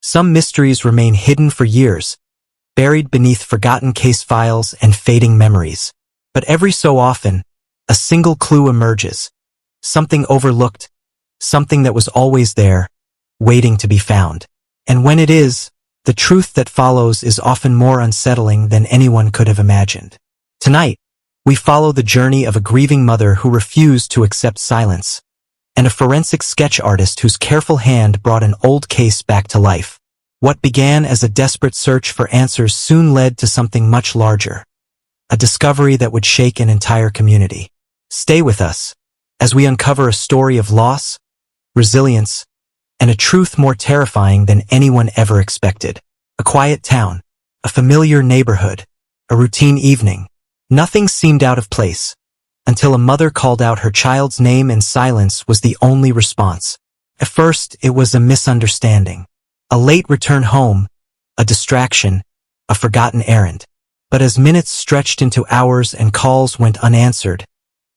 Some mysteries remain hidden for years, buried beneath forgotten case files and fading memories. But every so often, a single clue emerges. Something overlooked, something that was always there, waiting to be found. And when it is, the truth that follows is often more unsettling than anyone could have imagined. Tonight, we follow the journey of a grieving mother who refused to accept silence, and a forensic sketch artist whose careful hand brought an old case back to life. What began as a desperate search for answers soon led to something much larger, a discovery that would shake an entire community. Stay with us as we uncover a story of loss, resilience, and a truth more terrifying than anyone ever expected. A quiet town, a familiar neighborhood, a routine evening. Nothing seemed out of place, until a mother called out her child's name and silence was the only response. At first, it was a misunderstanding. A late return home, a distraction, a forgotten errand. But as minutes stretched into hours and calls went unanswered,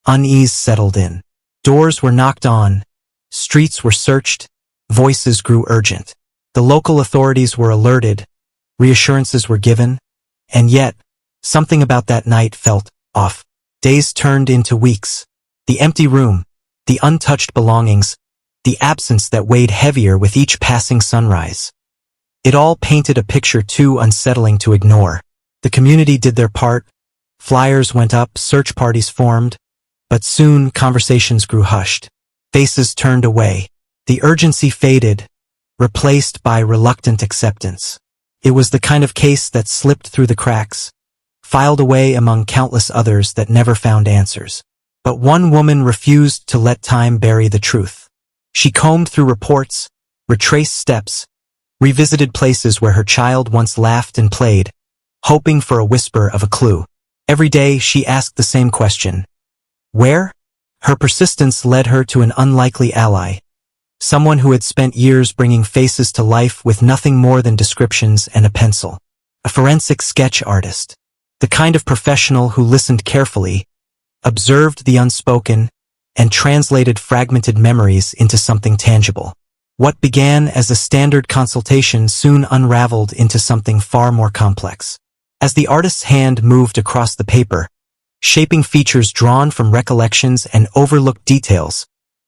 unease settled in. Doors were knocked on, streets were searched, voices grew urgent. The local authorities were alerted, reassurances were given, and yet, something about that night felt off. Days turned into weeks. The empty room, the untouched belongings, the absence that weighed heavier with each passing sunrise. It all painted a picture too unsettling to ignore. The community did their part, flyers went up, search parties formed, but soon conversations grew hushed. Faces turned away. The urgency faded, replaced by reluctant acceptance. It was the kind of case that slipped through the cracks, filed away among countless others that never found answers. But one woman refused to let time bury the truth. She combed through reports, retraced steps, revisited places where her child once laughed and played, hoping for a whisper of a clue. Every day she asked the same question. Where? Her persistence led her to an unlikely ally, someone who had spent years bringing faces to life with nothing more than descriptions and a pencil. A forensic sketch artist. The kind of professional who listened carefully, observed the unspoken, and translated fragmented memories into something tangible. What began as a standard consultation soon unraveled into something far more complex. As the artist's hand moved across the paper, shaping features drawn from recollections and overlooked details,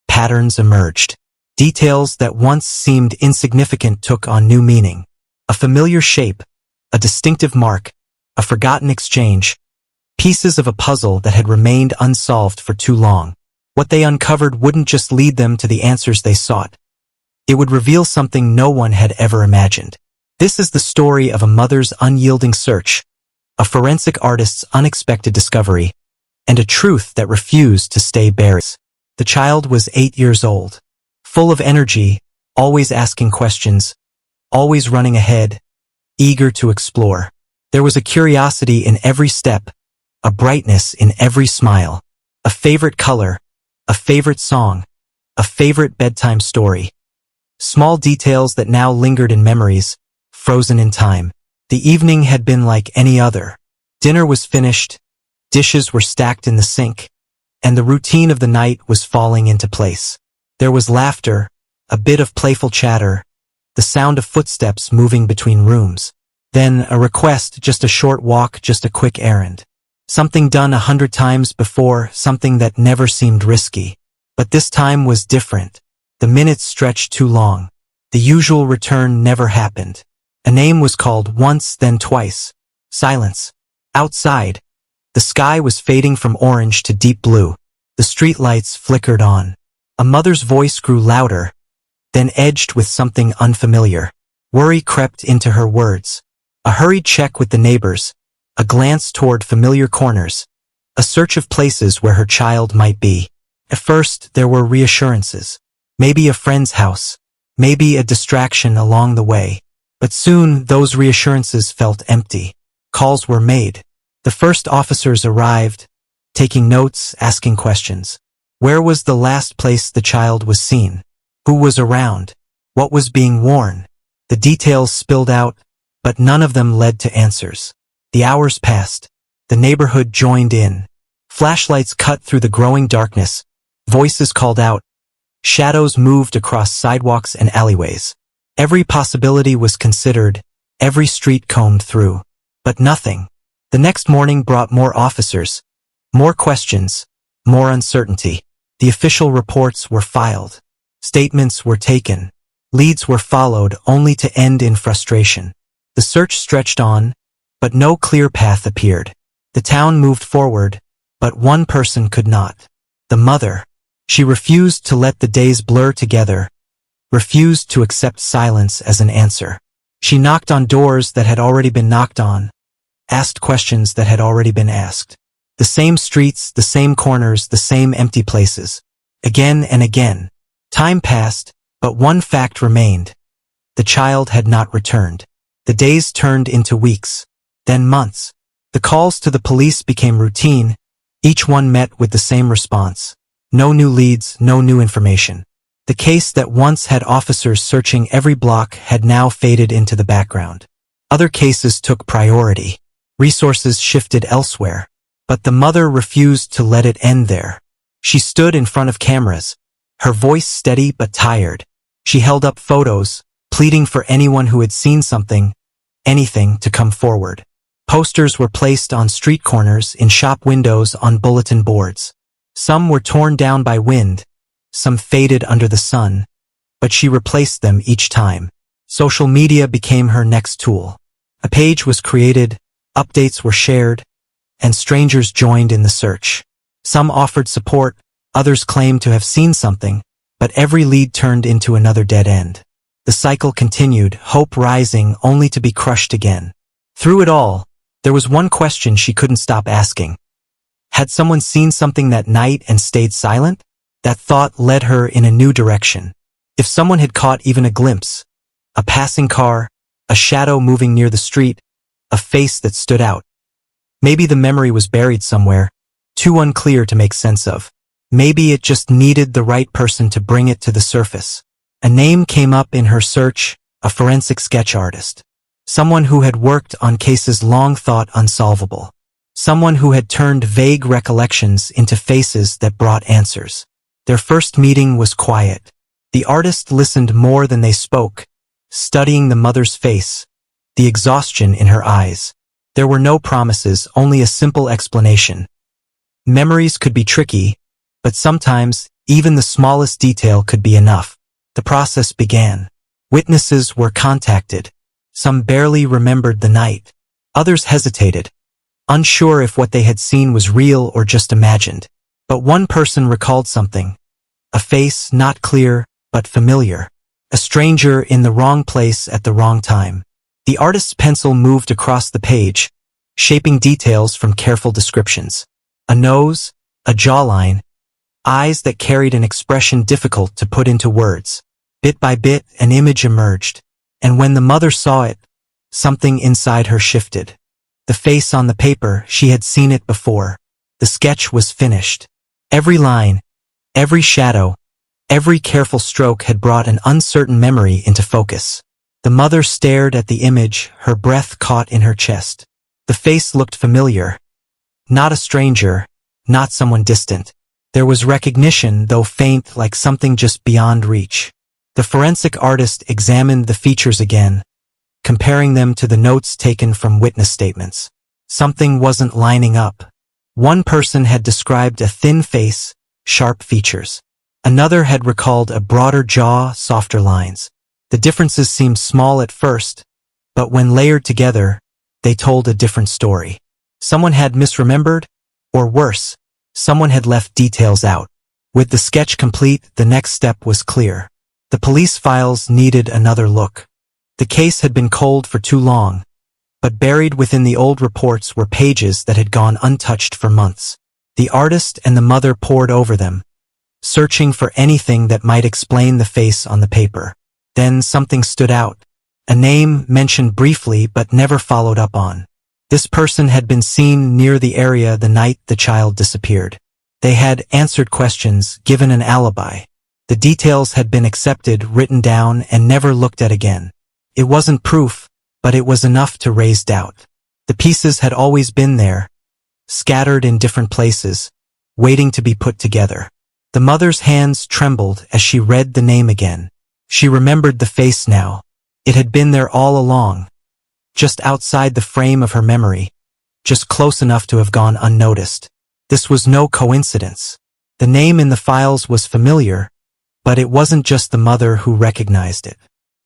patterns emerged. Details that once seemed insignificant took on new meaning. A familiar shape, a distinctive mark, a forgotten exchange, pieces of a puzzle that had remained unsolved for too long. What they uncovered wouldn't just lead them to the answers they sought. It would reveal something no one had ever imagined. This is the story of a mother's unyielding search, a forensic artist's unexpected discovery, and a truth that refused to stay buried. The child was 8 years old, full of energy, always asking questions, always running ahead, eager to explore. There was a curiosity in every step, a brightness in every smile, a favorite color, a favorite song, a favorite bedtime story. Small details that now lingered in memories, frozen in time. The evening had been like any other. Dinner was finished, dishes were stacked in the sink, and the routine of the night was falling into place. There was laughter, a bit of playful chatter, the sound of footsteps moving between rooms. Then a request, just a short walk, just a quick errand. Something done 100 times before, something that never seemed risky. But this time was different. The minutes stretched too long. The usual return never happened. A name was called once, then twice. Silence. Outside, the sky was fading from orange to deep blue. The streetlights flickered on. A mother's voice grew louder, then edged with something unfamiliar. Worry crept into her words. A hurried check with the neighbors, a glance toward familiar corners, a search of places where her child might be. At first, there were reassurances. Maybe a friend's house, maybe a distraction along the way. But soon, those reassurances felt empty. Calls were made. The first officers arrived, taking notes, asking questions. Where was the last place the child was seen? Who was around? What was being worn? The details spilled out, but none of them led to answers. The hours passed. The neighborhood joined in. Flashlights cut through the growing darkness. Voices called out. Shadows moved across sidewalks and alleyways. Every possibility was considered, every street combed through. But nothing. The next morning brought more officers, more questions, more uncertainty. The official reports were filed. Statements were taken. Leads were followed only to end in frustration. The search stretched on, but no clear path appeared. The town moved forward, but one person could not. The mother. She refused to let the days blur together, refused to accept silence as an answer. She knocked on doors that had already been knocked on, asked questions that had already been asked. The same streets, the same corners, the same empty places. Again and again. Time passed, but one fact remained. The child had not returned. The days turned into weeks, then months. The calls to the police became routine. Each one met with the same response. No new leads, no new information. The case that once had officers searching every block had now faded into the background. Other cases took priority. Resources shifted elsewhere. But the mother refused to let it end there. She stood in front of cameras, her voice steady but tired. She held up photos, pleading for anyone who had seen something, anything, to come forward. Posters were placed on street corners, in shop windows, on bulletin boards. Some were torn down by wind, some faded under the sun, but she replaced them each time. Social media became her next tool. A page was created, updates were shared, and strangers joined in the search. Some offered support, others claimed to have seen something, but every lead turned into another dead end. The cycle continued, hope rising only to be crushed again. Through it all, there was one question she couldn't stop asking. Had someone seen something that night and stayed silent? That thought led her in a new direction. If someone had caught even a glimpse, a passing car, a shadow moving near the street, a face that stood out. Maybe the memory was buried somewhere, too unclear to make sense of. Maybe it just needed the right person to bring it to the surface. A name came up in her search, a forensic sketch artist. Someone who had worked on cases long thought unsolvable. Someone who had turned vague recollections into faces that brought answers. Their first meeting was quiet. The artist listened more than they spoke, studying the mother's face, the exhaustion in her eyes. There were no promises, only a simple explanation. Memories could be tricky, but sometimes even the smallest detail could be enough. The process began. Witnesses were contacted. Some barely remembered the night. Others hesitated, unsure if what they had seen was real or just imagined. But one person recalled something. A face not clear, but familiar. A stranger in the wrong place at the wrong time. The artist's pencil moved across the page, shaping details from careful descriptions. A nose, a jawline, eyes that carried an expression difficult to put into words. Bit by bit, an image emerged. And when the mother saw it, something inside her shifted. The face on the paper, she had seen it before. The sketch was finished. Every line, every shadow, every careful stroke had brought an uncertain memory into focus. The mother stared at the image, her breath caught in her chest. The face looked familiar. Not a stranger, not someone distant. There was recognition, though faint, like something just beyond reach. The forensic artist examined the features again, comparing them to the notes taken from witness statements. Something wasn't lining up. One person had described a thin face, sharp features. Another had recalled a broader jaw, softer lines. The differences seemed small at first, but when layered together, they told a different story. Someone had misremembered, or worse, someone had left details out. With the sketch complete, the next step was clear. The police files needed another look. The case had been cold for too long, but buried within the old reports were pages that had gone untouched for months. The artist and the mother pored over them, searching for anything that might explain the face on the paper. Then something stood out. A name mentioned briefly but never followed up on. This person had been seen near the area the night the child disappeared. They had answered questions, given an alibi. The details had been accepted, written down, and never looked at again. It wasn't proof, but it was enough to raise doubt. The pieces had always been there, scattered in different places, waiting to be put together. The mother's hands trembled as she read the name again. She remembered the face now, It had been there all along, just outside the frame of her memory, just close enough to have gone unnoticed. This was no coincidence. The name in the files was familiar, but it wasn't just the mother who recognized it.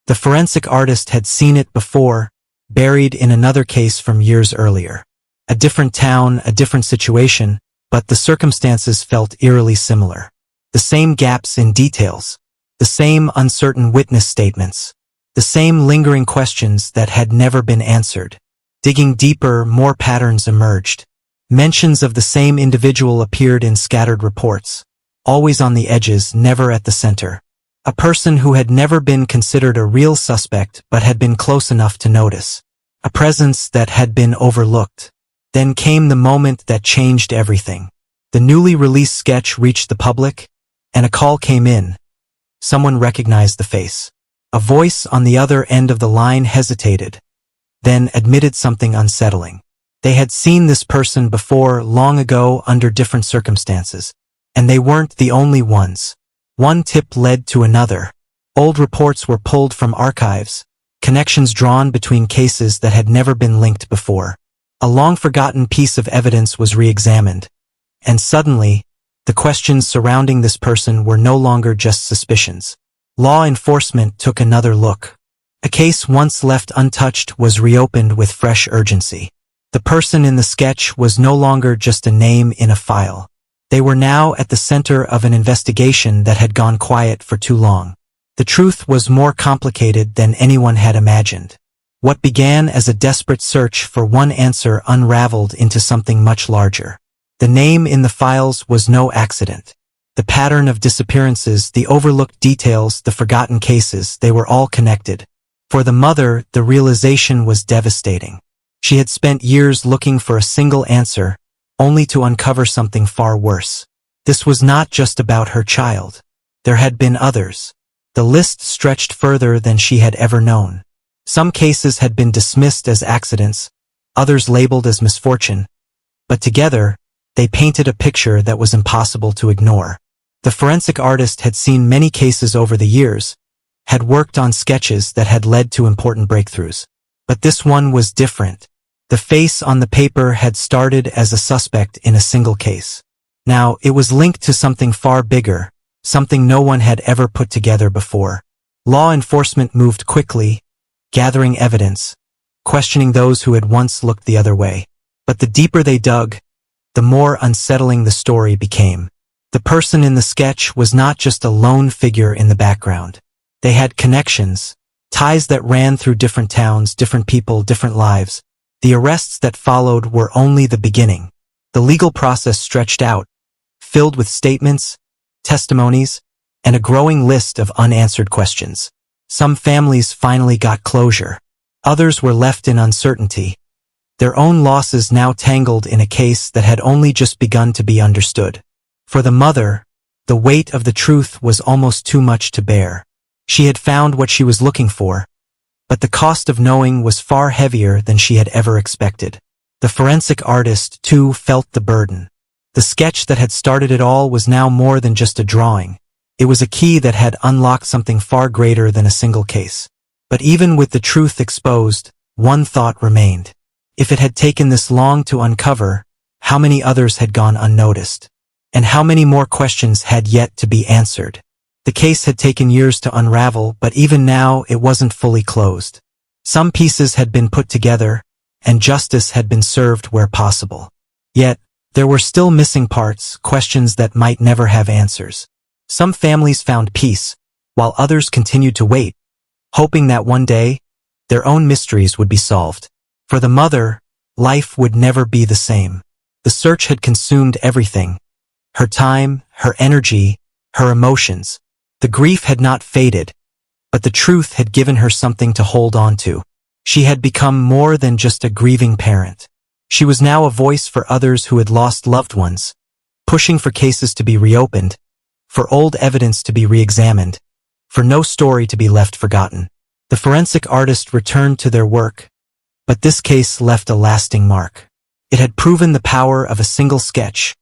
The forensic artist had seen it before, buried in another case from years earlier. A different town, a different situation, but the circumstances felt eerily similar. The same gaps in details, the same uncertain witness statements, the same lingering questions that had never been answered. Digging deeper, more patterns emerged. Mentions of the same individual appeared in scattered reports, always on the edges, never at the center. A person who had never been considered a real suspect but had been close enough to notice. A presence that had been overlooked. Then came the moment that changed everything. The newly released sketch reached the public, and a call came in. Someone recognized the face. A voice on the other end of the line hesitated, then admitted something unsettling. They had seen this person before, long ago, under different circumstances. And they weren't the only ones. One tip led to another. Old reports were pulled from archives, connections drawn between cases that had never been linked before. A long-forgotten piece of evidence was re-examined. And suddenly, the questions surrounding this person were no longer just suspicions. Law enforcement took another look. A case once left untouched was reopened with fresh urgency. The person in the sketch was no longer just a name in a file. They were now at the center of an investigation that had gone quiet for too long. The truth was more complicated than anyone had imagined. What began as a desperate search for one answer unraveled into something much larger. The name in the files was no accident. The pattern of disappearances, the overlooked details, the forgotten cases, they were all connected. For the mother, the realization was devastating. She had spent years looking for a single answer, only to uncover something far worse. This was not just about her child. There had been others. The list stretched further than she had ever known. Some cases had been dismissed as accidents, others labeled as misfortune, but together, they painted a picture that was impossible to ignore. The forensic artist had seen many cases over the years, had worked on sketches that had led to important breakthroughs. But this one was different. The face on the paper had started as a suspect in a single case. Now, it was linked to something far bigger, something no one had ever put together before. Law enforcement moved quickly, gathering evidence, questioning those who had once looked the other way. But the deeper they dug, the more unsettling the story became. The person in the sketch was not just a lone figure in the background. They had connections, ties that ran through different towns, different people, different lives. The arrests that followed were only the beginning. The legal process stretched out, filled with statements, testimonies, and a growing list of unanswered questions. Some families finally got closure. Others were left in uncertainty, their own losses now tangled in a case that had only just begun to be understood. For the mother, the weight of the truth was almost too much to bear. She had found what she was looking for, but the cost of knowing was far heavier than she had ever expected. The forensic artist, too, felt the burden. The sketch that had started it all was now more than just a drawing. It was a key that had unlocked something far greater than a single case. But even with the truth exposed, one thought remained. If it had taken this long to uncover, how many others had gone unnoticed? And how many more questions had yet to be answered? The case had taken years to unravel, but even now it wasn't fully closed. Some pieces had been put together, and justice had been served where possible. Yet, there were still missing parts, questions that might never have answers. Some families found peace, while others continued to wait, hoping that one day, their own mysteries would be solved. For the mother, life would never be the same. The search had consumed everything. Her time, her energy, her emotions. The grief had not faded, but the truth had given her something to hold on to. She had become more than just a grieving parent. She was now a voice for others who had lost loved ones, pushing for cases to be reopened, for old evidence to be re-examined, for no story to be left forgotten. The forensic artist returned to their work, but this case left a lasting mark. It had proven the power of a single sketch,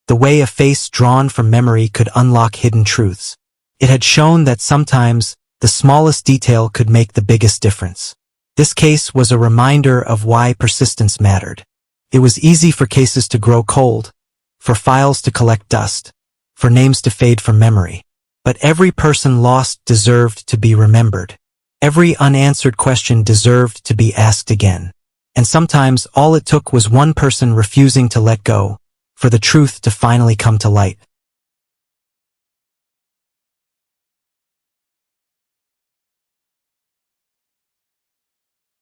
the way a face drawn from memory could unlock hidden truths. It had shown that sometimes, the The smallest detail could make the biggest difference. This case was a reminder of why persistence mattered. It was easy for cases to grow cold, for files to collect dust, for names to fade from memory. But every person lost deserved to be remembered. Every unanswered question deserved to be asked again. And sometimes all it took was one person refusing to let go, for the truth to finally come to light.